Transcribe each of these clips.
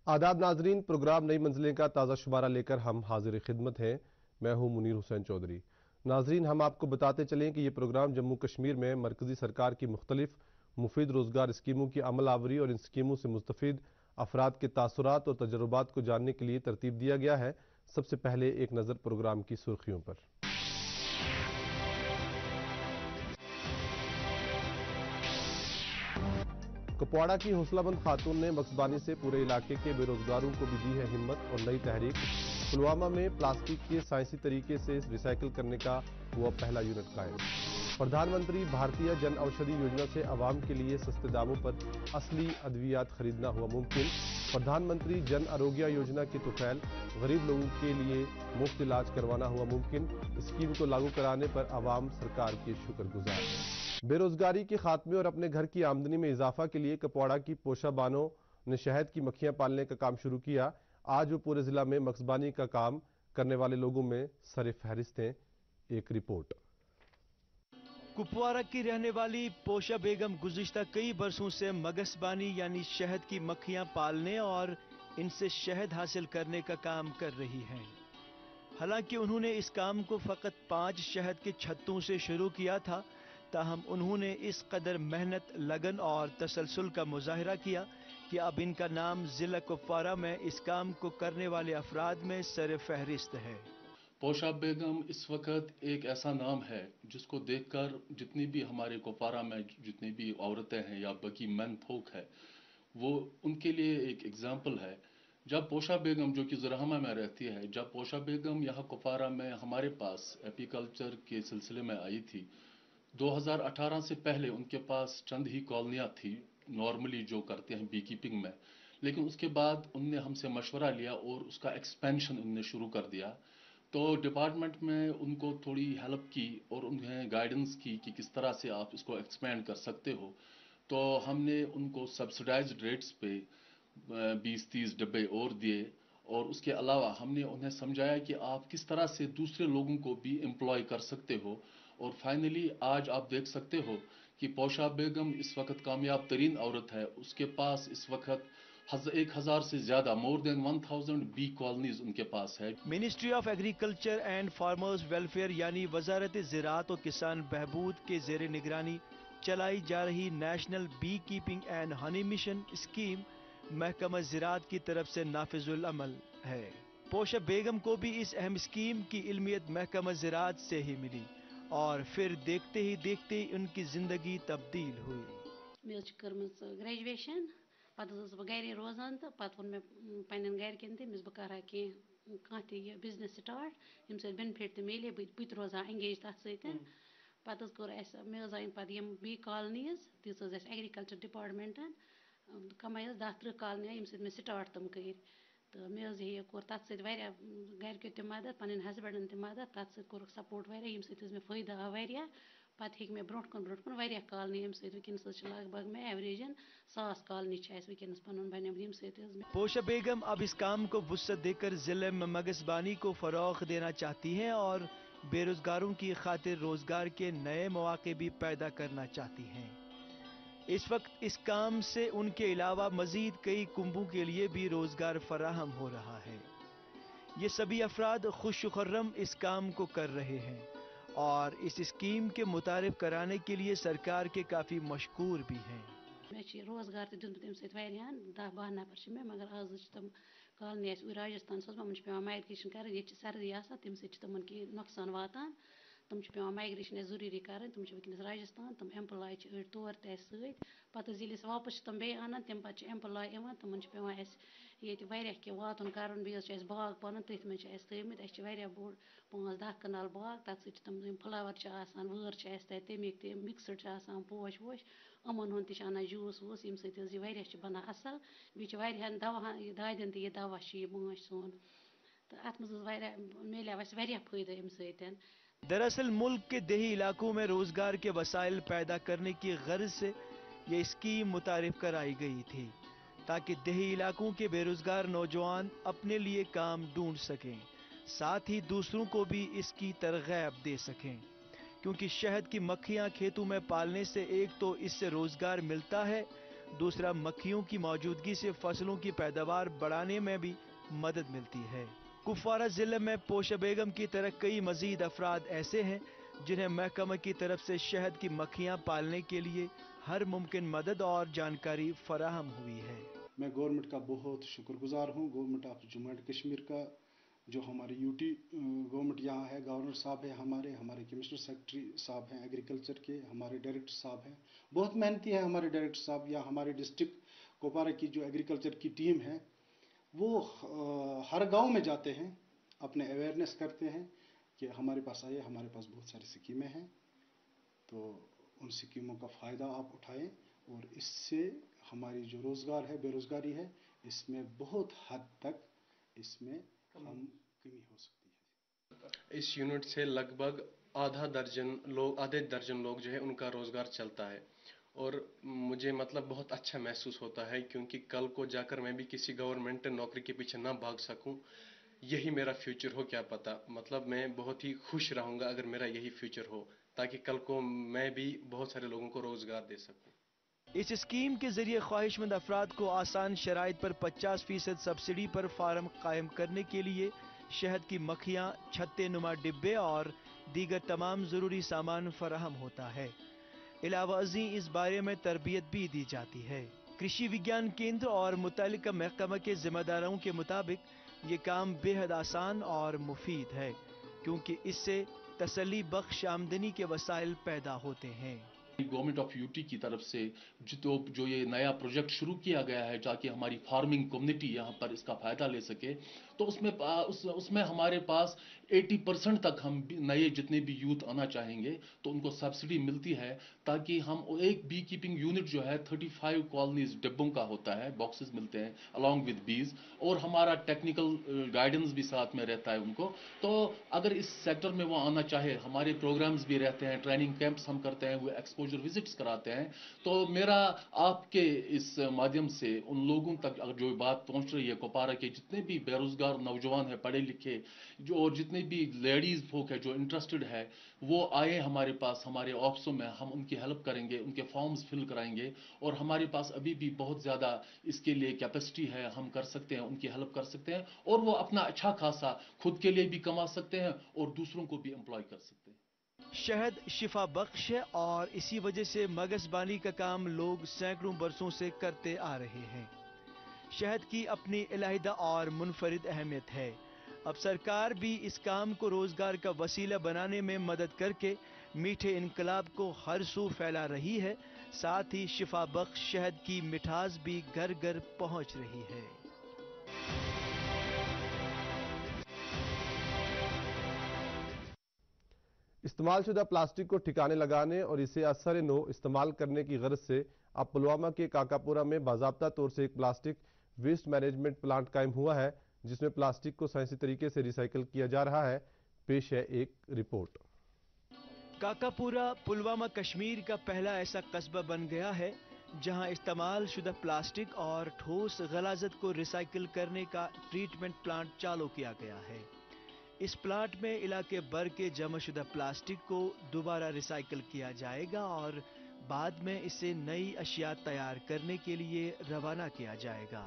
आदाब नाजरीन, प्रोग्राम नई मंजिलें का ताज़ा शुमारा लेकर हम हाजिर खिदमत हैं। मैं हूं मुनीर हुसैन चौधरी। नाजरीन, हम आपको बताते चलें कि ये प्रोग्राम जम्मू कश्मीर में मरकजी सरकार की मुख्तलिफ मुफीद रोजगार स्कीमों की अमल आवरी और इन स्कीमों से मुस्तफिद अफराद के तासुरात और तजुर्बात को जानने के लिए तरतीब दिया गया है। सबसे पहले एक नज़र प्रोग्राम की सुर्खियों पर। कुपवाड़ा की हौसलाबंद खातून ने मक्सबानी से पूरे इलाके के बेरोजगारों को भी दी है हिम्मत और नई तहरीक। पुलवामा में प्लास्टिक के साइंसी तरीके से रिसाइकिल करने का हुआ पहला यूनिट कायम। प्रधानमंत्री भारतीय जन औषधि योजना से आवाम के लिए सस्ते दामों पर असली अद्वियात खरीदना हुआ मुमकिन। प्रधानमंत्री जन आरोग्य योजना की तुफैल, गरीब लोगों के लिए मुफ्त इलाज करवाना हुआ मुमकिन। स्कीम को लागू कराने पर आवाम सरकार के शुक्रगुजार है। बेरोजगारी के खात्मे और अपने घर की आमदनी में इजाफा के लिए कुपवाड़ा की पोशा बानो ने शहद की मक्खियां पालने का काम शुरू किया। आज वो पूरे जिला में मक्सबानी का काम करने वाले लोगों में सर फहरिस्त हैं। एक रिपोर्ट। कुपवाड़ा की रहने वाली पोशा बेगम गुज़िश्ता कई बरसों से मगसबानी यानी शहद की मक्खियां पालने और इनसे शहद हासिल करने का काम कर रही हैं। हालांकि उन्होंने इस काम को फकत 5 शहद के छत्तों से शुरू किया था, ताहम उन्होंने इस कदर मेहनत, लगन और तसलसल का मुजाहरा किया कि अब इनका नाम जिला कुपवाड़ा में इस काम को करने वाले अफराद में सर फहरिस्त है। पोशा बेगम इस वक्त एक ऐसा नाम है जिसको देखकर जितनी भी हमारे कुपवाड़ा में जितनी भी औरतें हैं या बाकी मैन folk है, वो उनके लिए एक एग्जाम्पल है। जब पोशा बेगम जो कि ज़राहमा में रहती है, जब पोशा बेगम यहाँ कुपवाड़ा में हमारे पास एपीकल्चर के सिलसिले में आई थी, 2018 से पहले उनके पास चंद ही कॉलोनियाँ थी नॉर्मली जो करते हैं बी कीपिंग में। लेकिन उसके बाद उनने हमसे मशवरा लिया और उसका एक्सपेंशन उनने शुरू कर दिया। तो डिपार्टमेंट में उनको थोड़ी हेल्प की और उन्हें गाइडेंस की कि किस तरह से आप इसको एक्सपेंड कर सकते हो। तो हमने उनको सब्सिडाइज्ड रेट्स पे 20-30 डब्बे और दिए और उसके अलावा हमने उन्हें समझाया कि आप किस तरह से दूसरे लोगों को भी एम्प्लॉय कर सकते हो। और फाइनली आज आप देख सकते हो कि पोशा बेगम इस वक्त कामयाब तरीन औरत है। उसके पास इस वक्त 1000 से ज्यादा मोर देन 1000 बी कॉलोनीज उनके पास है। Ministry of agriculture and farmers welfare यानी वजारत ज़राअत और किसान बहबूद के ज़ेर निगरानी चलाई जा रही national bee keeping and honey mission scheme महकमा ज़राअत की तरफ से नाफिजुल अमल है। पोशा बेगम को भी इस अहम स्कीम की इल्मियत महकमा ज़राअत से ही मिली और फिर देखते ही देखते उनकी जिंदगी तब्दील हुई। ग्रेजुएशन पत्त गर रोजान तो पत् वो मे पन्न गरकन तमिस बह कर कह बिजनेस स्टार्ट यम सत बेनिफिट मिले बत रोजा एंगेज तथ सत पत् कोर मे आन पे बी कॉलोनीज दिस एग्रीकल्चर डिपार्टमेंटन कमाई 10-30 कॉलोनी यम मे स्टार्ट तम कर तो मे ये कोर तथ सरक्यों तम मदद पन्न हस्बैंडन तम मदद तथ सत सपोर्ट यम सत मे फायदा आव वारिया पत् हे मे ब्रोट कुन वारिया कॉलोनी यम सत वनस लग भग मे एवरेजन 100 कॉलोनी वनस पन बन यम सत। पोशा बेगम अब इस काम को वुसअत देकर जिले में मगसबानी को फरोग देना चाहती हैं और बेरोजगारों की खातिर रोजगार के नए मौके भी पैदा करना चाहती हैं। इस वक्त इस काम से उनके अलावा मजीद कई कुंबों के लिए भी रोजगार फराहम हो रहा है। ये सभी अफराद खुशखुर्रम इस काम को कर रहे हैं और इस स्कीम के मुतारिफ कराने के लिए सरकार के काफ़ी मशकूर भी हैं। मे रोजगार तो दुत तम सत 10-12 नफर मे मगर आज तम कॉलोनी राजस्थान तमन पे माइग्रेशन कर ये सर्दी तम तमन की नुकसान वातान तम पे माइग्रेशन जरूरी कर तम वनस राजस्थान तम एम्प्लॉय अड़ तौर पे वापस तम बे अनान तम पे एम्प्लॉय तमन पे वातन कर बाग पन तथ मे थमित बोड़ 5-10 कनाल बाग तथ तम फ्लावर वर तमिक मिक्सड पोश वोश अमन हुन तन जूस वूस यम सत बना असल बहन दवा दादन तो दवा माच सोन तो अत मिले फायदा अम सत। दरअसल मुल्क के देही इलाकों में रोजगार के वसाइल पैदा करने की गर्ज से ये स्कीम मुतारिफ कराई गई थी ताकि देही इलाकों के बेरोजगार नौजवान अपने लिए काम ढूंढ सकें, साथ ही दूसरों को भी इसकी तरगीब दे सकें। क्योंकि शहद की मक्खियां खेतों में पालने से एक तो इससे रोजगार मिलता है, दूसरा मक्खियों की मौजूदगी से फसलों की पैदावार बढ़ाने में भी मदद मिलती है। कुपवारा जिले में पोशा बेगम की तरह कई मजीद अफराद ऐसे हैं जिन्हें महकमे की तरफ से शहद की मक्खियां पालने के लिए हर मुमकिन मदद और जानकारी फराहम हुई है। मैं गवर्नमेंट का बहुत शुक्रगुजार हूँ, government of Jammu and Kashmir का, जो हमारी यूटी गवर्नमेंट यहाँ है, गवर्नर साहब है, हमारे कमिश्नर सेक्रेटरी साहब हैं एग्रीकल्चर के, हमारे डायरेक्टर साहब हैं, बहुत मेहनती है हमारे डायरेक्टर साहब। या हमारे डिस्ट्रिक्ट कुपवारा की जो एग्रीकल्चर की टीम है वो हर गांव में जाते हैं, अपने अवेयरनेस करते हैं कि हमारे पास आइए, हमारे पास बहुत सारी स्कीमें हैं, तो उन स्कीमों का फ़ायदा आप उठाएं और इससे हमारी जो रोज़गार है, बेरोज़गारी है, इसमें बहुत हद तक इसमें हम कमी हो सकती है। इस यूनिट से लगभग आधे दर्जन लोग जो है उनका रोज़गार चलता है और मुझे मतलब बहुत अच्छा महसूस होता है, क्योंकि कल को जाकर मैं भी किसी गवर्नमेंट नौकरी के पीछे ना भाग सकूं, यही मेरा फ्यूचर हो क्या पता। मतलब मैं बहुत ही खुश रहूंगा अगर मेरा यही फ्यूचर हो, ताकि कल को मैं भी बहुत सारे लोगों को रोज़गार दे सकूं। इस स्कीम के जरिए ख्वाहिशमंद अफराद को आसान शराइत पर 50% सब्सिडी पर फार्म कायम करने के लिए शहद की मक्खियाँ, छत्ते नुमा डिब्बे और दीगर तमाम ज़रूरी सामान फराहम होता है। इलावा अज़ीं इस बारे में तरबियत भी दी जाती है। कृषि विज्ञान केंद्र और मुतल्लिका महकमा के जिम्मेदारों के मुताबिक ये काम बेहद आसान और मुफीद है, क्योंकि इससे तसल्ली बख्श आमदनी के वसाइल पैदा होते हैं। गवर्नमेंट ऑफ यूटी की तरफ से जो ये नया प्रोजेक्ट शुरू किया गया है ताकि हमारी फार्मिंग कम्युनिटी यहाँ पर इसका फ़ायदा ले सके, तो उसमें हमारे पास 80% तक हम नए जितने भी यूथ आना चाहेंगे तो उनको सब्सिडी मिलती है, ताकि हम एक बी कीपिंग यूनिट जो है 35 कॉलोनीज डिब्बों का होता है, बॉक्सेस मिलते हैं अलॉन्ग विद बीज, और हमारा टेक्निकल गाइडेंस भी साथ में रहता है उनको। तो अगर इस सेक्टर में वो आना चाहे, हमारे प्रोग्राम्स भी रहते हैं, ट्रेनिंग कैंप्स हम करते हैं, वो एक्सपोजर विजिट्स कराते हैं। तो मेरा आपके इस माध्यम से उन लोगों तक अगर जो बात पहुंच रही है, कुपवारा के जितने भी बेरोजगार नौजवान हैं, पढ़े लिखे जो, और जितने भी लेडीज folk है जो इंटरेस्टेड है, वो आए हमारे पास, हमारे ऑफिसों में हम उनकी हेल्प करेंगे, उनके फॉर्म्स फिल कराएंगे, और हमारे पास अभी भी बहुत ज़्यादा इसके लिए कैपेसिटी है, हम कर सकते हैं, उनकी हेल्प कर सकते हैं, और वो अपना अच्छा खासा खुद के लिए भी कमा सकते हैं और दूसरों को भी एम्प्लॉय कर सकते हैं। शहद शिफा बख्श है और इसी वजह से मगजबानी का काम लोग सैकड़ों बरसों से करते आ रहे हैं। शहद की अपनी अलहदा और मुनफरिद अहमियत है। अब सरकार भी इस काम को रोजगार का वसीला बनाने में मदद करके मीठे इनकलाब को हर सू फैला रही है। साथ ही शिफा बख्श शहद की मिठास भी घर घर पहुंच रही है। इस्तेमालशुदा प्लास्टिक को ठिकाने लगाने और इसे असर नो इस्तेमाल करने की गर्ज से अब पुलवामा के काकापुरा में बाज़ाब्ता तौर से एक प्लास्टिक वेस्ट मैनेजमेंट प्लांट कायम हुआ है, जिसमें प्लास्टिक को साइंसी तरीके से रिसाइकिल किया जा रहा है। पेश है एक रिपोर्ट। काकापुरा पुलवामा कश्मीर का पहला ऐसा कस्बा बन गया है जहां इस्तेमाल शुदा प्लास्टिक और ठोस गलाजत को रिसाइकिल करने का ट्रीटमेंट प्लांट चालू किया गया है। इस प्लांट में इलाके भर के जमाशुदा प्लास्टिक को दोबारा रिसाइकिल किया जाएगा और बाद में इसे नई अशिया तैयार करने के लिए रवाना किया जाएगा।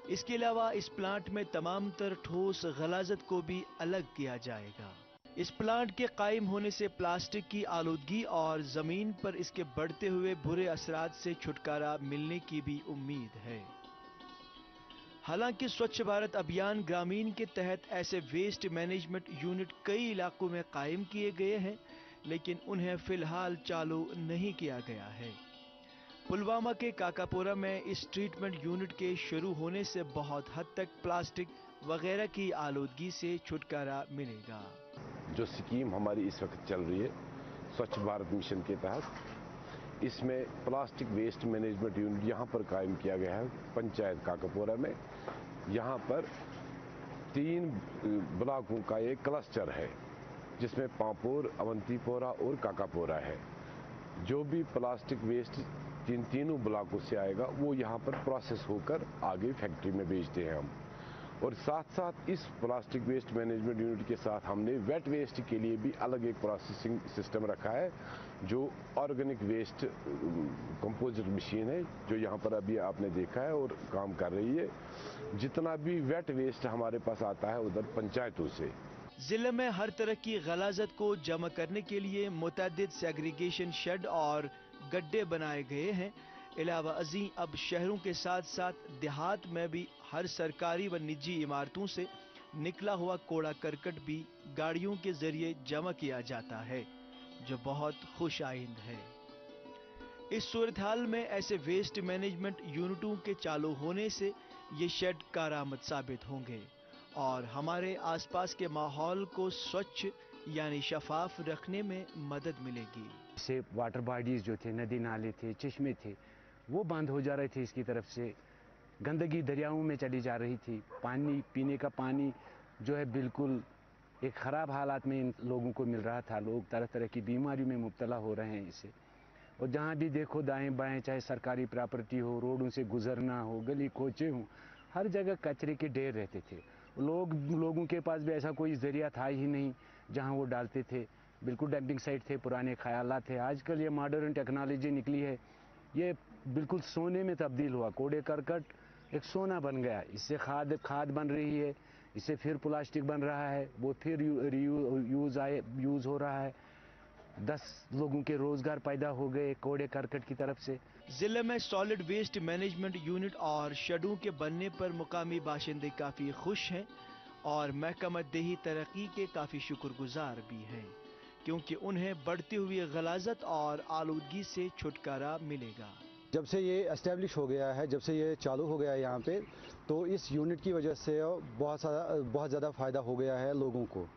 इसके अलावा इस प्लांट में तमाम तर ठोस गलाजत को भी अलग किया जाएगा। इस प्लांट के कायम होने से प्लास्टिक की आलूदगी और जमीन पर इसके बढ़ते हुए बुरे असरात से छुटकारा मिलने की भी उम्मीद है। हालांकि स्वच्छ भारत अभियान ग्रामीण के तहत ऐसे वेस्ट मैनेजमेंट यूनिट कई इलाकों में कायम किए गए हैं, लेकिन उन्हें फिलहाल चालू नहीं किया गया है। पुलवामा के काकापुरा में इस ट्रीटमेंट यूनिट के शुरू होने से बहुत हद तक प्लास्टिक वगैरह की आलूदगी से छुटकारा मिलेगा। जो स्कीम हमारी इस वक्त चल रही है स्वच्छ भारत मिशन के तहत, इसमें प्लास्टिक वेस्ट मैनेजमेंट यूनिट यहाँ पर कायम किया गया है पंचायत काकापुरा में। यहाँ पर 3 ब्लॉकों का एक क्लस्टर है जिसमें पांपोर, अवंतीपोरा और काकापोरा है। जो भी प्लास्टिक वेस्ट तीनों ब्लॉकों से आएगा वो यहाँ पर प्रोसेस होकर आगे फैक्ट्री में भेजते हैं हम। और साथ साथ इस प्लास्टिक वेस्ट मैनेजमेंट यूनिट के साथ हमने वेट वेस्ट के लिए भी अलग एक प्रोसेसिंग सिस्टम रखा है, जो ऑर्गेनिक वेस्ट कंपोजिट मशीन है, जो यहाँ पर अभी आपने देखा है और काम कर रही है। जितना भी वेट वेस्ट हमारे पास आता है उधर पंचायतों से। जिले में हर तरह की गलाजत को जमा करने के लिए मुतअद्दिद सेग्रीगेशन शेड और गड्ढे बनाए गए हैं। अलावा अज़ीं अब शहरों के साथ साथ देहात में भी हर सरकारी व निजी इमारतों से निकला हुआ कूड़ा करकट भी गाड़ियों के जरिए जमा किया जाता है, जो बहुत खुश आइंद है। इस सूरत हाल में ऐसे वेस्ट मैनेजमेंट यूनिटों के चालू होने से ये शेड कारआमद साबित होंगे और हमारे आसपास के माहौल को स्वच्छ यानी शफाफ रखने में मदद मिलेगी। से वाटर बॉडीज जो थे, नदी नाले थे, चश्मे थे, वो बंद हो जा रहे थे। इसकी तरफ से गंदगी दरियाओं में चली जा रही थी। पानी, पीने का पानी जो है बिल्कुल एक ख़राब हालात में इन लोगों को मिल रहा था। लोग तरह तरह की बीमारियों में मुब्तला हो रहे हैं इससे। और जहाँ भी देखो दाएं बाएं, चाहे सरकारी प्रॉपर्टी हो, रोडों से गुजरना हो, गली कोचे हों, हर जगह कचरे के ढेर रहते थे। लोगों के पास भी ऐसा कोई ज़रिया था ही नहीं जहाँ वो डालते थे। बिल्कुल डंपिंग साइट थे, पुराने ख्यालात थे। आजकल ये मॉडर्न टेक्नोलॉजी निकली है, ये बिल्कुल सोने में तब्दील हुआ। कूड़े करकट एक सोना बन गया। इससे खाद बन रही है, इससे फिर प्लास्टिक बन रहा है, वो फिर यूज़ हो रहा है। 10 लोगों के रोजगार पैदा हो गए कूड़े करकट की तरफ से। जिले में सॉलिड वेस्ट मैनेजमेंट यूनिट और शेडों के बनने पर मुकामी बाशिंदे काफ़ी खुश हैं और महकमा देही तरक्की के काफ़ी शुक्रगुजार भी हैं, क्योंकि उन्हें बढ़ती हुई गलाजत और आलूदगी से छुटकारा मिलेगा। जब से ये एस्टेब्लिश हो गया है, जब से ये चालू हो गया है यहाँ पे, तो इस यूनिट की वजह से बहुत ज़्यादा फ़ायदा हो गया है लोगों को।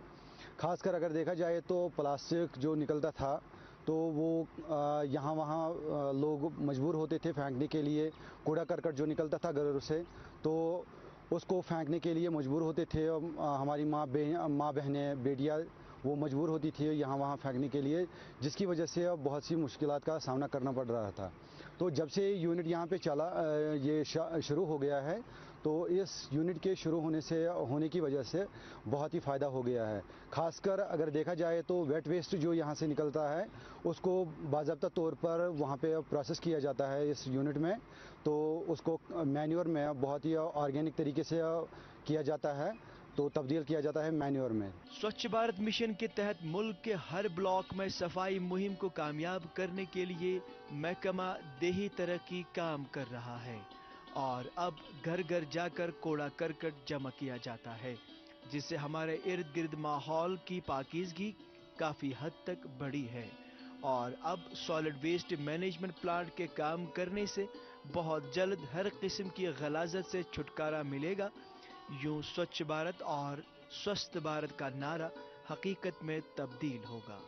खासकर अगर देखा जाए तो प्लास्टिक जो निकलता था तो वो यहाँ वहाँ लोग मजबूर होते थे फेंकने के लिए। कूड़ा करकट जो निकलता था घरों से तो उसको फेंकने के लिए मजबूर होते थे। हमारी माँ बहनें, बेटियाँ वो मजबूर होती थी यहाँ वहाँ फेंकने के लिए, जिसकी वजह से अब बहुत सी मुश्किलात का सामना करना पड़ रहा था। तो जब से यूनिट यहाँ पे ये शुरू हो गया है, तो इस यूनिट के शुरू होने की वजह से बहुत ही फ़ायदा हो गया है। खासकर अगर देखा जाए तो वेट वेस्ट जो यहाँ से निकलता है उसको बाज़ाब्ता तौर पर वहाँ पे प्रोसेस किया जाता है इस यूनिट में, तो उसको मैन्योर में बहुत ही ऑर्गेनिक तरीके से किया जाता है, तो तब्दील किया जाता है मैन्योर में। स्वच्छ भारत मिशन के तहत मुल्क के हर ब्लॉक में सफाई मुहिम को कामयाब करने के लिए महकमा देही तरक्की काम कर रहा है और अब घर घर जाकर कूड़ा करकट जमा किया जाता है, जिससे हमारे इर्द गिर्द माहौल की पाकीज़गी काफ़ी हद तक बढ़ी है। और अब सॉलिड वेस्ट मैनेजमेंट प्लांट के काम करने से बहुत जल्द हर किस्म की गलाजत से छुटकारा मिलेगा। यूं स्वच्छ भारत और स्वस्थ भारत का नारा हकीकत में तब्दील होगा।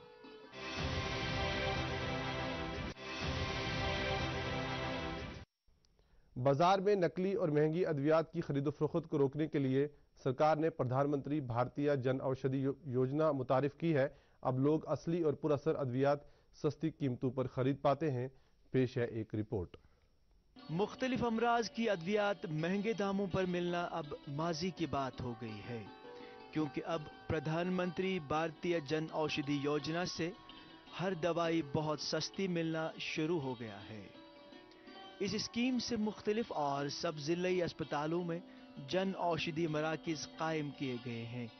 बाजार में नकली और महंगी अद्वियात की खरीदो फरोख्त को रोकने के लिए सरकार ने प्रधानमंत्री भारतीय जन औषधि योजना मुतारिफ की है। अब लोग असली और पुरअसर अद्वियात सस्ती कीमतों पर खरीद पाते हैं। पेश है एक रिपोर्ट। मुख्तलिफ अमराज की अद्वियात महंगे दामों पर मिलना अब माजी की बात हो गई है, क्योंकि अब प्रधानमंत्री भारतीय जन औषधि योजना से हर दवाई बहुत सस्ती मिलना शुरू हो गया है। इस स्कीम से मुख्तलिफ और सब जिले अस्पतालों में जन औषधि मराकिज कायम किए गए हैं,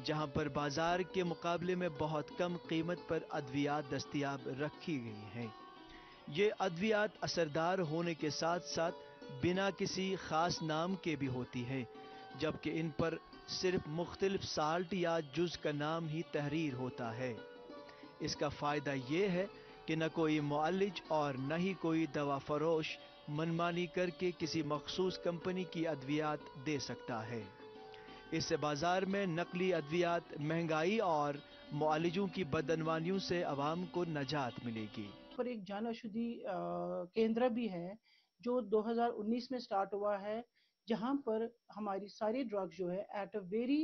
जहां पर बाजार के मुकाबले में बहुत कम कीमत पर अद्वियात दस्तयाब रखी गई हैं। ये अद्वियात असरदार होने के साथ साथ बिना किसी खास नाम के भी होती है, जबकि इन पर सिर्फ मुख्तलिफ साल्ट या जुज का नाम ही तहरीर होता है। इसका फ़ायदा ये है कि न कोई मुअल्लिज और न ही कोई दवा फरोश मनमानी करके किसी मखसूस कंपनी की अद्वियात दे सकता है। इससे बाजार में नकली अद्वियात, महंगाई और मुअल्लिजों की बदअनवानियों से अवाम को नजात मिलेगी। पर एक जन औषधि केंद्र भी है जो 2019 में स्टार्ट हुआ है, जहां पर हमारी सारी ड्रग जो है at a very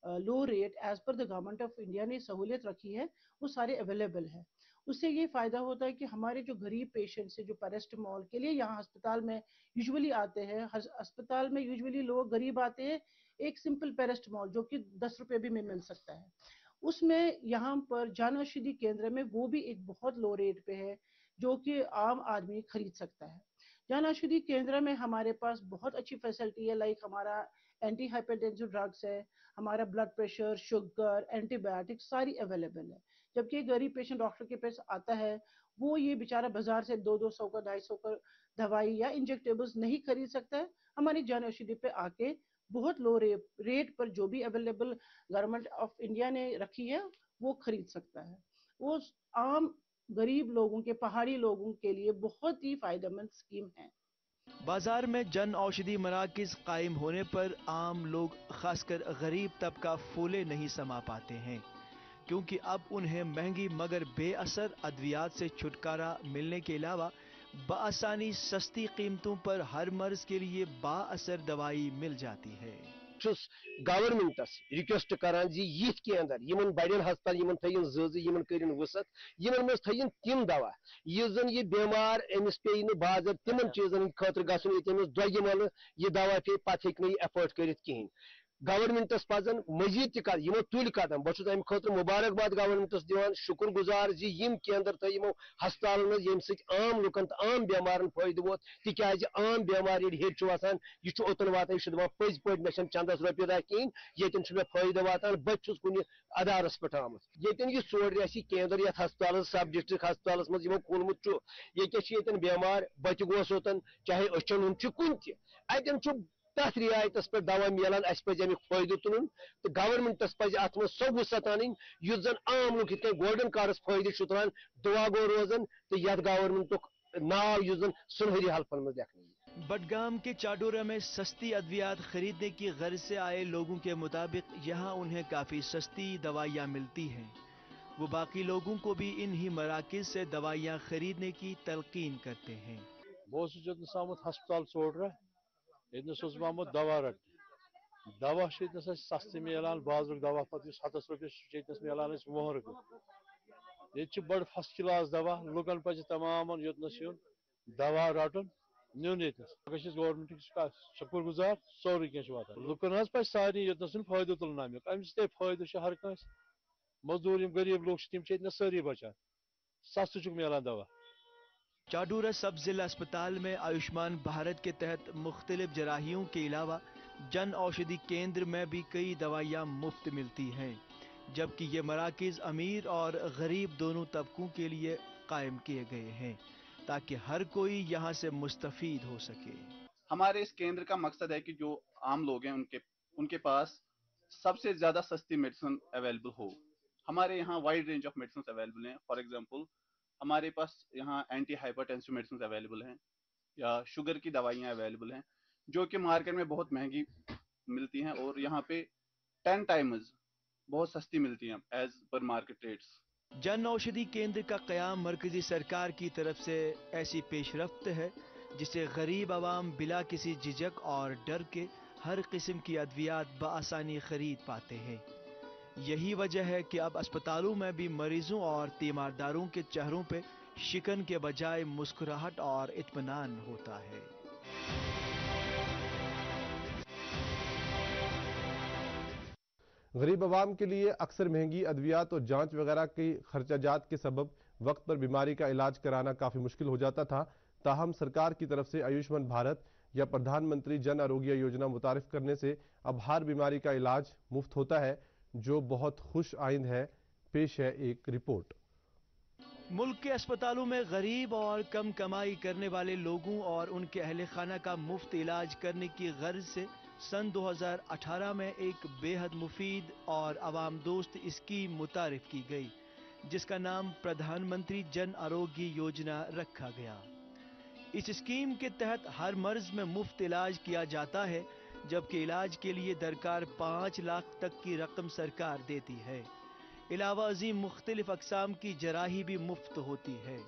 low rate as per the government of India ने सहूलियत रखी है, वो सारे अवेलेबल है। उससे ये फ़ायदा होता है कि हमारे जो गरीब पेशेंट्स हैं जो पैरास्टामोल के लिए यहाँ अस्पताल में यूजुअली आते हैं, अस्पताल में यूजुअली लोग गरीब आते हैं एक सिंपल पैरास्टामोल जो कि 10 रुपए भी में मिल सकता है, उसमें यहाँ पर जन औषधि केंद्र में वो भी एक बहुत लो रेट पे है जो कि आम आदमी खरीद सकता है। जन औषधि केंद्र में हमारे पास बहुत अच्छी फैसिलिटी है, लाइक हमारा एंटी हाइपरटेंसिव ड्रग्स है, हमारा ब्लड प्रेशर, शुगर, एंटीबायोटिक सारी अवेलेबल है। जबकि एक गरीब पेशेंट डॉक्टर के पास आता है, वो ये बेचारा बाजार से 200 का 250 का दवाई या इंजेक्टेबल्स नहीं खरीद सकता है, हमारी जन औषधि पे आके बहुत लो रेट पर जो भी अवेलेबल गवर्नमेंट ऑफ इंडिया ने रखी है वो खरीद सकता है। वो आम गरीब लोगों के, पहाड़ी लोगों के लिए बहुत ही फायदेमंद स्कीम है। बाजार में जन औषधि मराकज कायम होने पर आम लोग, खासकर गरीब तबका, फूले नहीं समा पाते हैं, क्योंकि अब उन्हें महंगी मगर बेअसर अद्वियात से छुटकारा मिलने के अलावा बआसानी सस्ती कीमतों पर हर मर्ज के लिए बाअसर दवाई मिल जाती है। गवर्नमेंटस रिक्वेस्ट करान जी यिथ केंद्र यमन बड़न हस्पताल यमन थयन यमन करिन वसत यमन मज थयन तिम दवा यह जन ये बीमार अमिस पे बाजर तिमन चीजन खतर गसन ये दोगे मल ये दवा पे पत हेक न एफोर्ड कर कहें। गवर्नमेंटस पजन मजीद तमो तुल कदम बहुत अम खतर मुबारकबाद गवर्नमेंटस दिवान शुक्र गुजार जी यम केंद्र तो यमो हस्पताल मज यम आम लुकन तो आम बेमारन फायदे वोत तिकाज आम बेमार ये हेट आसान यह ओतन वात यह दपान पज पे मे चंदस रुपये दा कहें ये मे फायदे वातान बहुत कुन अदारस पे आमुत ये सोर रियासी केंद्र ये हस्पताल सब डिस्ट्रिक्ट हस्पताल मज खोलमुत ये बेमार बच गोस ओतन चाहे अचन हूं कुन तन तथ रियायतस पे दवा मिलान अस पे अमिक फायदे तुन तो गवर्नमेंटस पे अत मज सो वसत अन जन आम लोग इत गोल्डन कार्डस फायदे तुलान दुआ गो रोजन तो यथ गवर्नमेंट नाव जन सुनहरी हल्फन मज देखने। बडगाम के चाडोरा में सस्ती अद्वियात खरीदने की गर्ज से आए लोगों के मुताबिक यहाँ उन्हें काफ़ी सस्ती दवाइयाँ मिलती हैं। वो बाकी लोगों को भी इन्हीं मराकिज से दवाइयाँ खरीदने की तलकीन करते हैं। बहुत हस्पताल छोड़ ये दवा रट दवा सस्ते मिलान बाजर दवा पे 7 रुपये मिलान मोहर ये बड़ फर्स्ट क्लास दवा लुकन पे तमाम योतनस दवा रटन नुन ये गवर्नमेंट शुक्र गुजार सोरे कह वात लुकन पे सारे योतनस फायदे तुलन अमुक अमे फायदे हर कंस मजदूर गरीब लोग सारी बचान सस्त मिलान दवा। चाडूरा सब जिला अस्पताल में आयुष्मान भारत के तहत मुख्तलिफ जराहियों के अलावा जन औषधि केंद्र में भी कई दवाइयाँ मुफ्त मिलती हैं, जबकि ये मराकिज अमीर और गरीब दोनों तबकों के लिए कायम किए गए हैं ताकि हर कोई यहाँ से मुस्तफीद हो सके। हमारे इस केंद्र का मकसद है कि जो आम लोग हैं उनके पास सबसे ज़्यादा सस्ती मेडिसिन अवेलेबल हो। हमारे यहाँ wide range of medicine available हैं। फॉर एग्जांपल हमारे पास यहाँ एंटी हाइपरटेंसिव मेडिसिन अवेलेबल हैं या शुगर की दवाइयाँ अवेलेबल हैं जो कि मार्केट में बहुत महंगी मिलती हैं और यहाँ पे 10 टाइम्स बहुत सस्ती मिलती हैं as per market rates. Jan Aushadhi केंद्र का क़याम मरकजी सरकार की तरफ से ऐसी पेशरफ्त है जिसे गरीब आवाम बिला किसी झिझक और डर के हर किस्म की अद्वियात बआसानी खरीद पाते हैं। यही वजह है कि अब अस्पतालों में भी मरीजों और तीमारदारों के चेहरों पे शिकन के बजाय मुस्कुराहट और इत्मीनान होता है। गरीब आवाम के लिए अक्सर महंगी अद्वियात और जांच वगैरह के खर्चाजात के सबब वक्त पर बीमारी का इलाज कराना काफ़ी मुश्किल हो जाता था। ताहम सरकार की तरफ से आयुष्मान भारत या प्रधानमंत्री जन आरोग्य योजना मुतारिफ करने से अब हर बीमारी का इलाज मुफ्त होता है, जो बहुत खुश आइंद है। पेश है एक रिपोर्ट। मुल्क के अस्पतालों में गरीब और कम कमाई करने वाले लोगों और उनके अहल खाना का मुफ्त इलाज करने की गर्ज से सन 2018 में एक बेहद मुफीद और आवाम दोस्त स्कीम मुतारिफ की गई, जिसका नाम प्रधानमंत्री जन आरोग्य योजना रखा गया। इस स्कीम के तहत हर मर्ज में मुफ्त इलाज किया जाता है, जबकि इलाज के लिए दरकार 5 लाख तक की रकम सरकार देती है। इलावा अजीम मुख्तलिफ अकसाम की जराही भी मुफ्त होती है,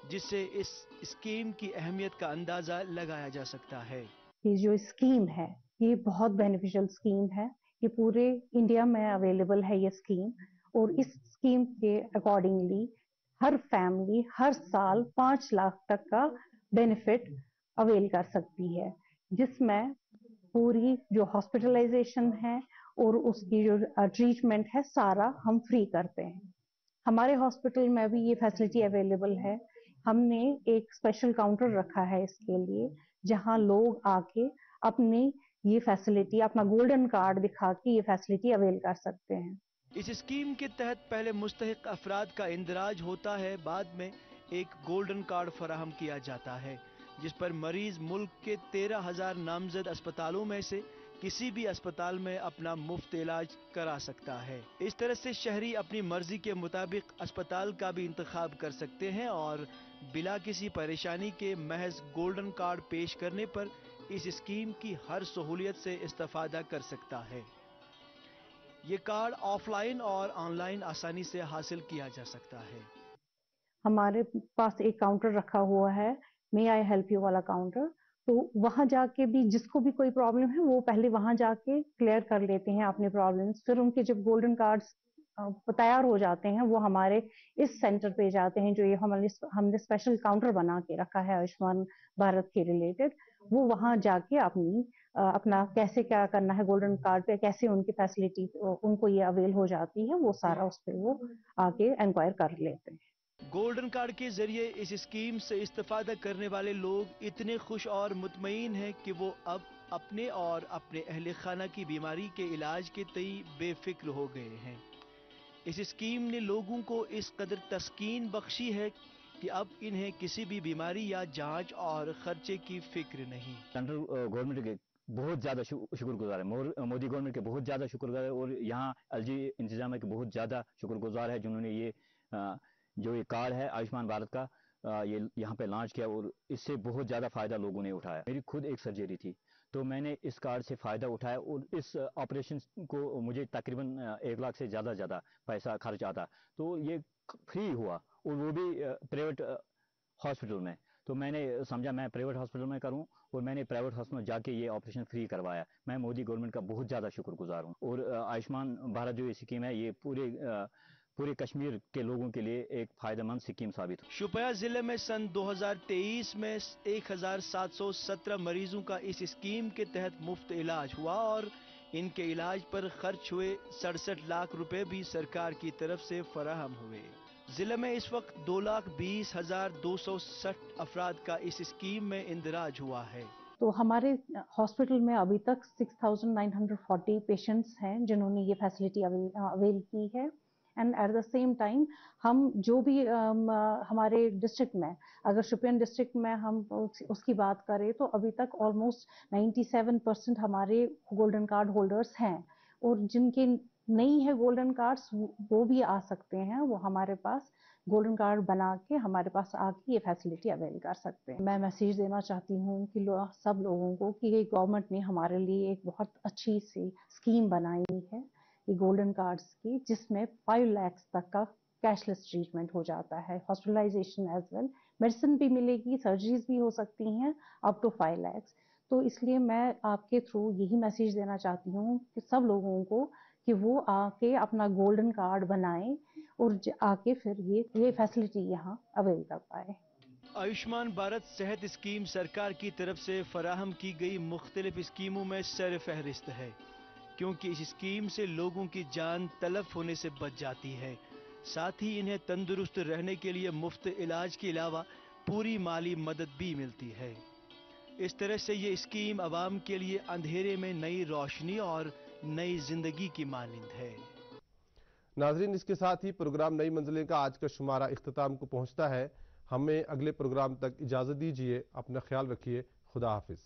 जिससे इस स्कीम की अहमियत का अंदाजा लगाया जा सकता है। ये जो स्कीम है ये बहुत बेनिफिशियल स्कीम है। ये पूरे इंडिया में अवेलेबल है ये स्कीम, और इस स्कीम के अकॉर्डिंगली हर फैमिली हर साल 5 लाख तक का बेनिफिट अवेल कर सकती है, जिसमें पूरी जो हॉस्पिटलाइजेशन है और उसकी जो ट्रीटमेंट है सारा हम फ्री करते हैं। हमारे हॉस्पिटल में भी ये फैसिलिटी अवेलेबल है। हमने एक स्पेशल काउंटर रखा है इसके लिए, जहां लोग आके अपनी ये फैसिलिटी, अपना गोल्डन कार्ड दिखा के ये फैसिलिटी अवेल कर सकते हैं। इस स्कीम के तहत पहले मुस्तहिक अफराद का इंदराज होता है, बाद में एक गोल्डन कार्ड फराहम किया जाता है, जिस पर मरीज मुल्क के 13,000 नामजद अस्पतालों में से किसी भी अस्पताल में अपना मुफ्त इलाज करा सकता है। इस तरह से शहरी अपनी मर्जी के मुताबिक अस्पताल का भी इंतखाब कर सकते हैं और बिला किसी परेशानी के महज गोल्डन कार्ड पेश करने पर इस स्कीम की हर सहूलियत से इस्तेफादा कर सकता है। ये कार्ड ऑफलाइन और ऑनलाइन आसानी से हासिल किया जा सकता है। हमारे पास एक काउंटर रखा हुआ है, मे आई हेल्प यू वाला काउंटर, तो वहां जाके भी जिसको भी कोई प्रॉब्लम है वो पहले वहां जाके क्लियर कर लेते हैं अपने प्रॉब्लम्स। फिर उनके जब गोल्डन कार्ड्स तैयार हो जाते हैं वो हमारे इस सेंटर पे जाते हैं, जो ये हमने स्पेशल काउंटर बना के रखा है आयुष्मान भारत के रिलेटेड। वो वहां जाके अपना कैसे क्या करना है गोल्डन कार्ड पे, कैसे उनकी फैसिलिटी उनको ये अवेल हो जाती है, वो सारा उस पर वो आके इंक्वायर कर लेते हैं। गोल्डन कार्ड के जरिए इस स्कीम से इस्तेफादा करने वाले लोग इतने खुश और मुतमईन हैं कि वो अब अपने और अपने अहले खाना की बीमारी के इलाज के तई बेफिक्र हो गए हैं। इस स्कीम ने लोगों को इस कदर तस्कीन बख्शी है कि अब इन्हें किसी भी बीमारी या जांच और खर्चे की फिक्र नहीं। सेंट्रल गवर्नमेंट के बहुत ज़्यादा शुक्रगुजार है, मोदी गवर्नमेंट के बहुत ज़्यादा शुक्रगुजार है, और यहाँ एलजी इंतजामिया के बहुत ज़्यादा शुक्रगुजार है जिन्होंने ये जो ये कार्ड है आयुष्मान भारत का ये यहाँ पे लॉन्च किया, और इससे बहुत ज़्यादा फ़ायदा लोगों ने उठाया। मेरी खुद एक सर्जरी थी तो मैंने इस कार्ड से फ़ायदा उठाया, और इस ऑपरेशन को मुझे तकरीबन 1 लाख से ज़्यादा पैसा खर्च आता, तो ये फ्री हुआ, और वो भी प्राइवेट हॉस्पिटल में। तो मैंने समझा मैं प्राइवेट हॉस्पिटल में करूं, और मैंने प्राइवेट हॉस्पिटल में जाके ये ऑपरेशन फ्री करवाया। मैं मोदी गवर्नमेंट का बहुत ज़्यादा शुक्रगुजार हूं, और आयुष्मान भारत जो ये स्कीम है ये पूरे कश्मीर के लोगों के लिए एक फायदेमंद स्कीम साबित हो। शोपियां जिले में सन 2023 में 1717 मरीजों का इस स्कीम के तहत मुफ्त इलाज हुआ, और इनके इलाज पर खर्च हुए 67 लाख रुपए भी सरकार की तरफ से फराहम हुए। जिले में इस वक्त 2,20,260 अफराद का इस स्कीम में इंदराज हुआ है। तो हमारे हॉस्पिटल में अभी तक 6,940 पेशेंट्स हैं जिन्होंने ये फैसिलिटी अवेल की है। And at the same time हम जो भी हमारे डिस्ट्रिक्ट में, अगर शोपियां डिस्ट्रिक्ट में हम उसकी बात करें तो अभी तक ऑलमोस्ट 97% हमारे गोल्डन कार्ड होल्डर्स हैं, और जिनके नहीं है गोल्डन कार्ड्स वो भी आ सकते हैं, वो हमारे पास गोल्डन कार्ड बना के हमारे पास आके ये फैसिलिटी अवेल कर सकते हैं। मैं मैसेज देना चाहती हूँ कि सब लोगों को कि ये गवर्नमेंट ने हमारे लिए एक बहुत अच्छी सी स्कीम बनाई है ये गोल्डन कार्ड्स की, जिसमें 5 लाख तक का कैशलेस ट्रीटमेंट हो जाता है, हॉस्पिटलाइजेशन एज वेल, मेडिसिन भी मिलेगी, सर्जरीज भी हो सकती हैं अप टू 5 लाख। तो इसलिए मैं आपके थ्रू यही मैसेज देना चाहती हूँ कि सब लोगों को कि वो आके अपना गोल्डन कार्ड बनाएं और आके फिर ये फैसिलिटी यहाँ अवेल कर पाए। आयुष्मान भारत सेहत स्कीम सरकार की तरफ से फराहम की गई मुख्तलिफ स्कीमों में सर फहरिस्त है, क्योंकि इस स्कीम से लोगों की जान तलफ होने से बच जाती है, साथ ही इन्हें तंदुरुस्त रहने के लिए मुफ्त इलाज के अलावा पूरी माली मदद भी मिलती है। इस तरह से ये स्कीम आवाम के लिए अंधेरे में नई रोशनी और नई जिंदगी की मानिंद है। नाजरीन, इसके साथ ही प्रोग्राम नई मंजिलें का आज का शुमारा इख्तिताम को पहुंचता है। हमें अगले प्रोग्राम तक इजाज़त दीजिए। अपना ख्याल रखिए। खुदा हाफिज।